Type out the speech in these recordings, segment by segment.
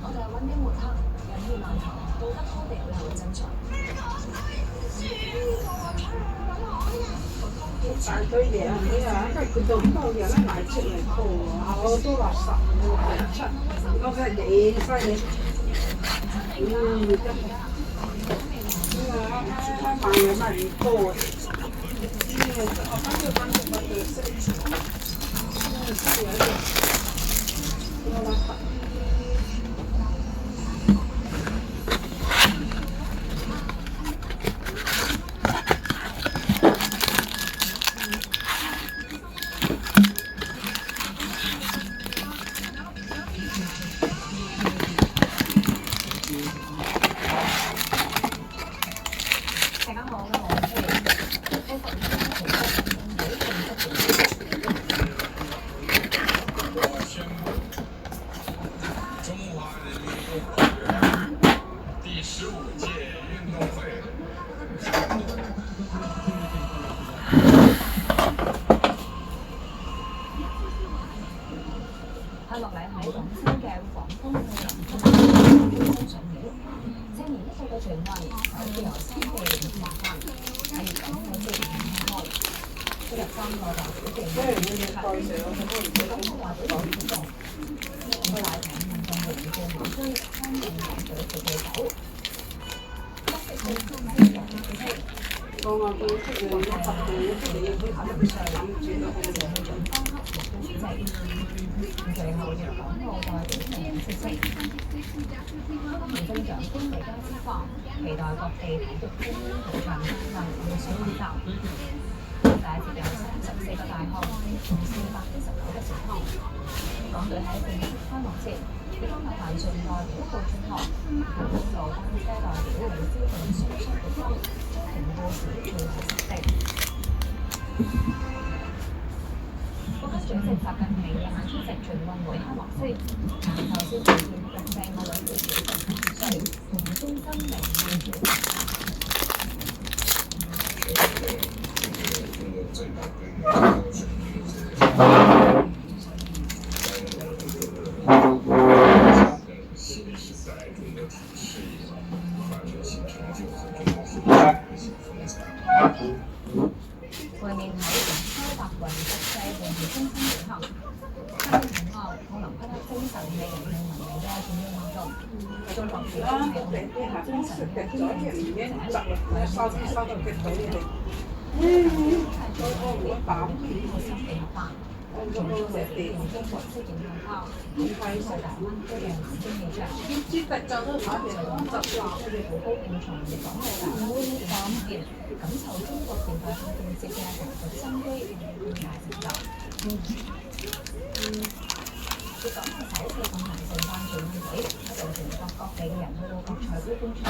我哋係溫丁抹黑，引血饅頭，道德拖地背後嘅真相。大堆嘢啊！跟住佢到多嘢咧賣出嚟多啊，好多垃圾出，嗰個幾犀利。真係，賣嘢賣唔多啊！我反正識，多垃圾。落嚟喺廣州嘅廣東嘅人中上料，正年一度嘅傳聞係由三地聯發翻，係講緊嘅5號，出入3個代表地區，咁話俾我知道，佢大體運動嘅主要目標方面係對佢嘅走，北極熊係有嘅飛，我話佢出嚟10度，你要佢考慮上諗住都好似去盡方克目標主席。最後粵港澳代表團消息，行政長官李家超話：期待各地體育精英同長青運互相結合。第一節有34個大項同419個小項。港隊喺正式開幕節亦都有帆船代表報轉學，公路單車代表李思榮雙雙奪金，平報時最後成績。國家主席習近平夜晚出席全運會開幕式，晏晝先會見國際奧委會主席韓瑞同中心名譽主席。會面喺開白雲國際會議中心舉行，參與統奧奧林匹克精神係人類文明嘅重要活動。中國始終係奧林匹克精神嘅天然傳者，係中國嘅精神係奧森地合法。從中國利用中國式影響炮，喺大灣區嘅南京機場，好高興從粵港澳大灣區嘅經驗，感受中國現代化建設嘅蓬勃生機同大成就。粵港澳首次進行盛辦全運會，吸引全國各地嘅人去到各賽區觀賽。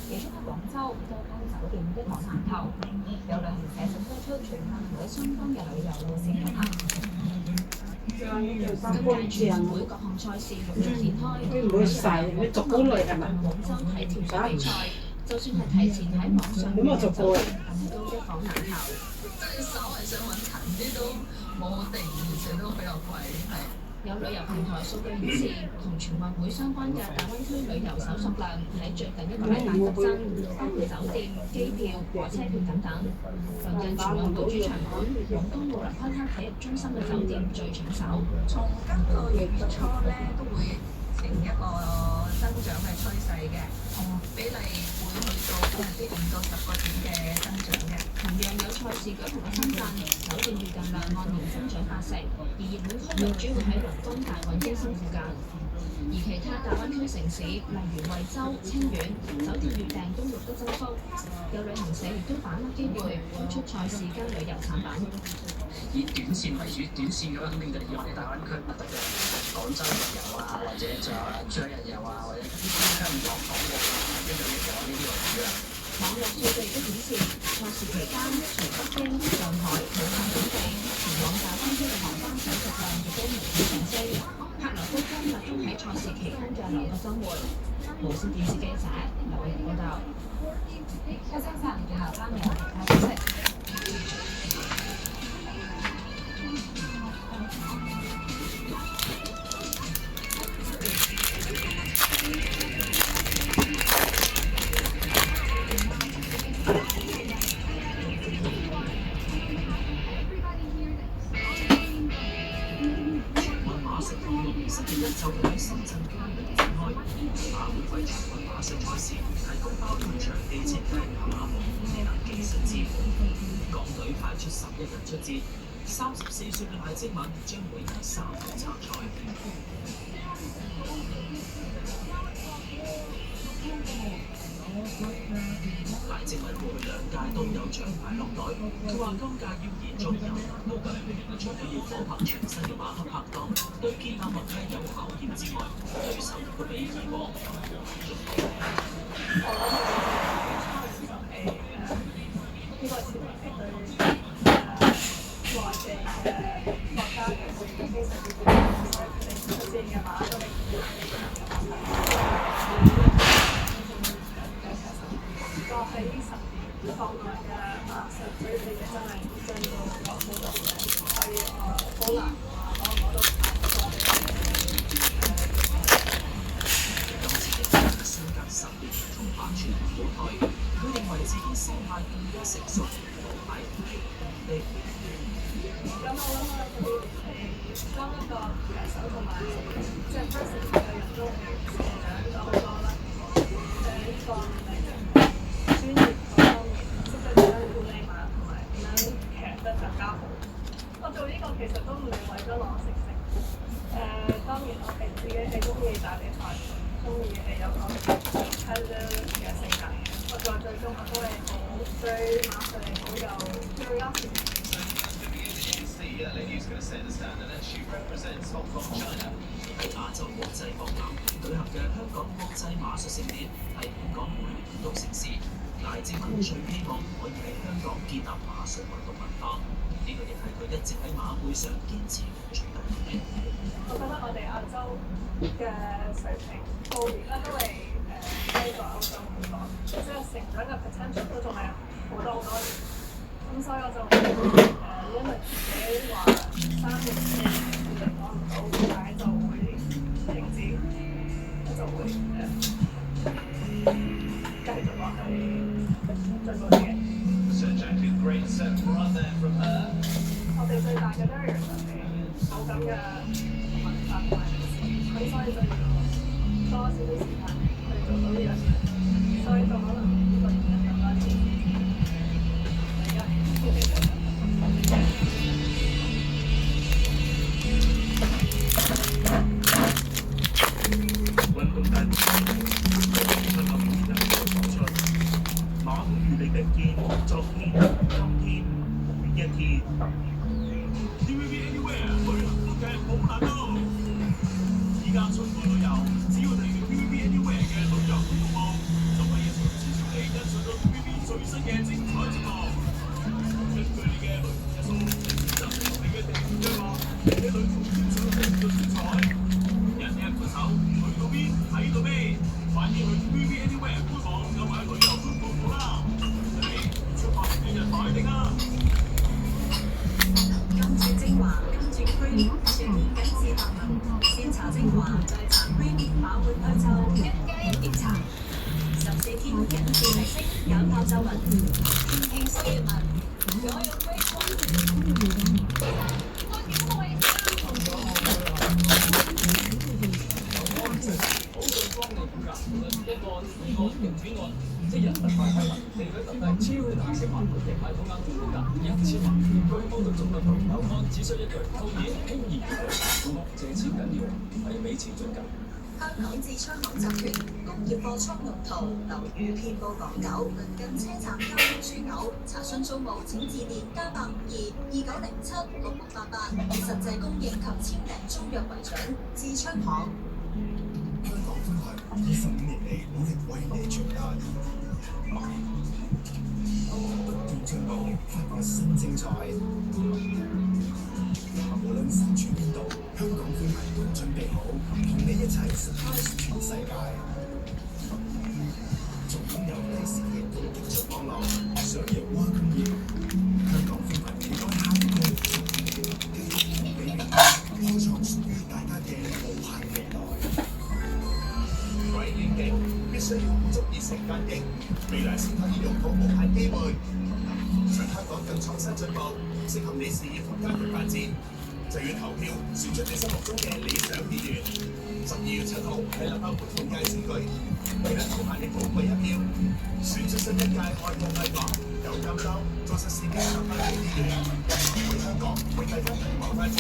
其中喺廣州多間酒店一房難求，有旅行社整得出全運會相關嘅旅遊路線圖行。今屆全運會各項賽事陸續展開，廣州喺跳水比賽，就算係提前喺網上預約酒店，但都一房難求。真係稍為想揾近啲都冇好定，而且都比較貴，係。有旅遊平台數據顯示，同全運會相關嘅大灣區旅遊搜索量喺最近一個禮拜急增，包括酒店、機票、火車票等等。鄰近全運會主場館廣東奧林匹克體育中心嘅酒店最搶手。從今個月初咧都會呈一個增長嘅趨勢嘅，比例會去到5%到10%嘅增長嘅。同樣有賽事舉行嘅深圳，酒店預訂量按年增長80%，而熱門區域主要喺龍崗大運中心附近。而其他大灣區城市，例如惠州、清遠，酒店預訂都錄得增幅。有旅行社亦都把握機會推出賽事加旅遊產品。以短線為主，短線嘅話肯定就係要我哋大灣區不得嘅廣州日遊啊，或者仲有珠海日遊啊，或者香港港澳啊，一樣日遊呢啲為主啦。網絡數據亦都顯示，賽事期間除北京、上海、武漢等地前往大灣區嘅航班載客量亦都明顯上升，客流高峰集中喺賽事期間嘅兩個週末。無線電視記者劉穎報道。一星期然後翻嚟消息。星期一就喺深圳嘉陵展開。馬會為全運馬術賽事提供包括場地設計、馬房技能技術支援。港隊派出11人出戰，34歲嘅賴晶敏將會喺3強參賽。賴晶敏過去2屆都有獎牌落袋，佢話今屆要延續有難度嘅，除咗要夥拍全新嘅馬匹拍檔，對建立默契有考驗之外，對手亦都比以往喺亞洲國際博覽舉行嘅香港國際馬術盛典係本港每年都盛事。賴晶敏最希望可以喺香港建立馬術運動文化，呢個亦係佢一直喺馬會上堅持嘅最大目標。我覺得我哋亞洲嘅水平步年咧都係低過歐洲好多，即係成長嘅 potential 都仲係好多年。咁所以我就因為自己話3年嚟講唔到，但係就會停止，就會繼續落去進步嘅。我哋最大嘅 barrier 就係冇咁嘅文化同埋歷史，咁所以就要多少少時間去做到呢樣嘢，所以就可能呢個原因更加之。運動大會香港電台播出，馬會與你並肩，昨天、今天、每一天。TVB Anywhere 旅行國劇好難到，而家出國旅遊，只要訂閱 TVB Anywhere 嘅旅遊服務，就可以隨時隨地欣賞到 TVB 最新嘅精彩節目。根據你嘅旅遊質素，選擇你嘅地點計劃，你嘅旅途觀賞地嘅精彩。一個手去到邊睇到邊，快啲去 TVB Anywhere 官網購買旅遊通報號啦！你出發嘅日買定啦！跟住精華，跟住 Cream，全面緊緻效能，先搽精華，再搽 Cream，馬會推奏一加一檢查，14天緊緻提升，有效皺紋，天氣需要紋，所有 Cream。即係人特快規劃，利率特低，超大息環盤嘅買到啱最高價，1000萬，居高到中到有案，只需一句套現輕易借錢緊要，係俾錢最緊。香港智昌行集團工業貨倉龍圖樓宇遍佈港九，鄰近車站交通樞紐。查詢租務請致電985229076688，以實際供應及簽訂租約為準。智昌行。香港分行25年嚟努力為你傳達，不斷進步，發掘新精彩。無論身處邊度，香港寬頻都準備好，同你一齊 surprise 全世界。仲擁有低時亦都極速網絡，上游挖工業，香港寬頻期待下一個繼續同你明白，開創屬於大家嘅無限未來。為願景必須要滿足熱誠堅定，未來先可以擁抱無限機會。讓香港更創新進步，適合你事業同家庭發展。就要投票選出你心目中嘅理想議員。12月7號喺立法會換屆選舉，為咗投下你寶貴一票，選出新一屆愛國愛港、有擔當、做實事嘅立法會議員，為香港為大家謀發展，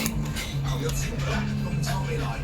投入選舉，共創未來。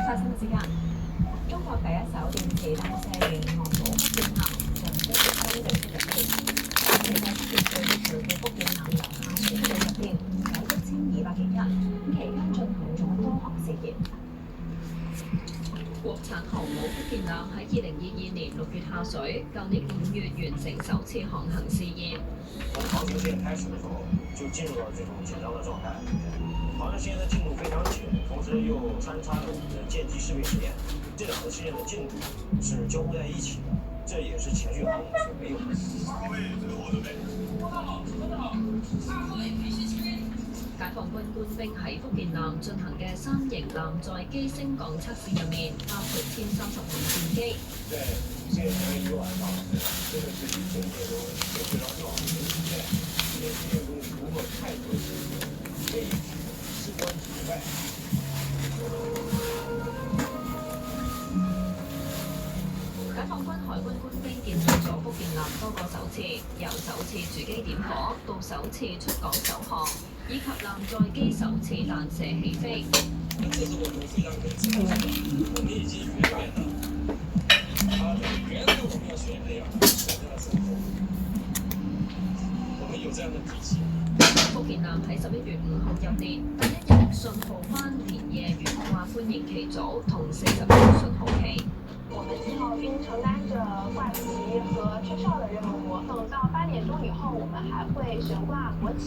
發生時間：中國第一艘電磁彈射型航母福建艦從菲律賓正式入線，並且喺7月4日隨住福建艦由下水道入線，有1200幾人。期間進行咗多項試驗。國產航母福建艦喺2022年6月下水，舊年5月完成首次航行試驗。從航行試驗開始的時候，就進入了這種緊張的狀態。航行試驗的進度非常緊，同時又穿插着我們的艦機試驗實驗，這兩個試驗的進度是交互在一起的，這也是前續航母所沒有的。解放軍官兵喺福建艦進行嘅3型艦載機升降測試入面，包括殲30號戰機。在試驗前一晚上，這個是一整個都非常重要的一件事件。試驗中如果太多可以事關主外。解放軍海軍官兵見證咗福建艦多個首次，由首次駐機點火到首次出港首航，以及艦載機首次彈射起飛。這是我們非常可惜的，我們已經原來的，原來我們要學這樣，選擇了生活，我們有這樣的底氣。福建艦喺11月5號入列，第一日信號班連夜懸掛歡迎旗組同40號信號旗。我們7號兵承擔着掛旗和吹哨的任務，等到8點鐘以後，我們還會懸掛國旗。